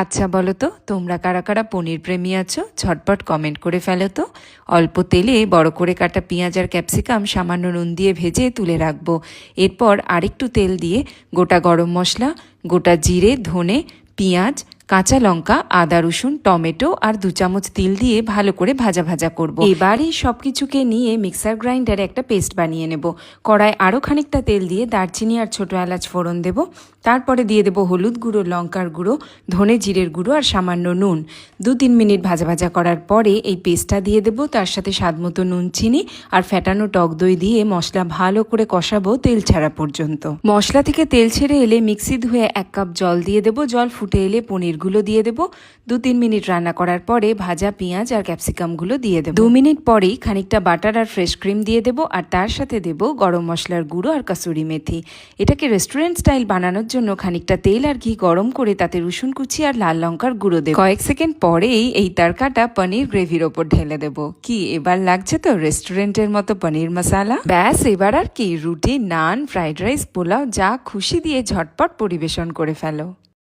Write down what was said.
আচ্ছা বলো তো, তোমরা কারা কারা পনির প্রেমী আছো? ঝটপট কমেন্ট করে ফেলো তো। অল্প তেলে বড় করে কাটা পেঁয়াজ আর ক্যাপসিকাম সামান্য নুন দিয়ে ভেজে তুলে রাখবো। এরপর আরেকটু তেল দিয়ে গোটা গরম মশলা, গোটা জিরে, ধনে, পেঁয়াজ, কাঁচা লঙ্কা, আদা, রসুন, টমেটো আর 2 চামচ তিল দিয়ে ভালো করে ভাজা ভাজা করব। এবার এই সব কিছুকে নিয়ে মিক্সার গ্রাইন্ডারে একটা পেস্ট বানিয়ে নেব। কড়াই আরও খানিকটা তেল দিয়ে দারচিনি আর ছোটো এলাচ ফোড়ন দেব। তারপরে দিয়ে দেব হলুদ গুঁড়ো, লঙ্কার গুঁড়ো, ধনে জিরের গুঁড়ো আর সামান্য নুন। 2-3 মিনিট ভাজা ভাজা করার পরে এই পেস্টটা দিয়ে দেব। তার সাথে স্বাদ মতো নুন, চিনি আর ফ্যাটানো টক দই দিয়ে মশলা ভালো করে কষাবো তেল ছাড়া পর্যন্ত। মশলা থেকে তেল ছেড়ে এলে মিক্সি ধুয়ে 1 কাপ জল দিয়ে দেব। জল ফুটে এলে পনিরগুলো দিয়ে দেব। 2-3 মিনিট রান্না করার পরে ভাজা পেঁয়াজ আর ক্যাপসিকামগুলো দিয়ে দেব। 2 মিনিট পরেই খানিকটা বাটার আর ফ্রেশ ক্রিম দিয়ে দেব। আর তার সাথে দেব গরম মশলার গুঁড়ো আর কাসুরি মেথি। এটাকে রেস্টুরেন্ট স্টাইল বানানোর জন্য খানিকটা তেল আর ঘি গরম করে তাতে রসুন কুচি আর লাল লঙ্কার গুঁড়ো দেব। কয়েক সেকেন্ড পরেই এই তরকাটা পনির গ্রেভির ওপর ঢেলে দেব। কি এবার লাগছে তো রেস্টুরেন্টের মতো পনির মশালা? ব্যাস, এবার আর কি, রুটি, নান, ফ্রাইড রাইস, পোলাও যা খুশি দিয়ে ঝটপট পরিবেশন করে ফেলো।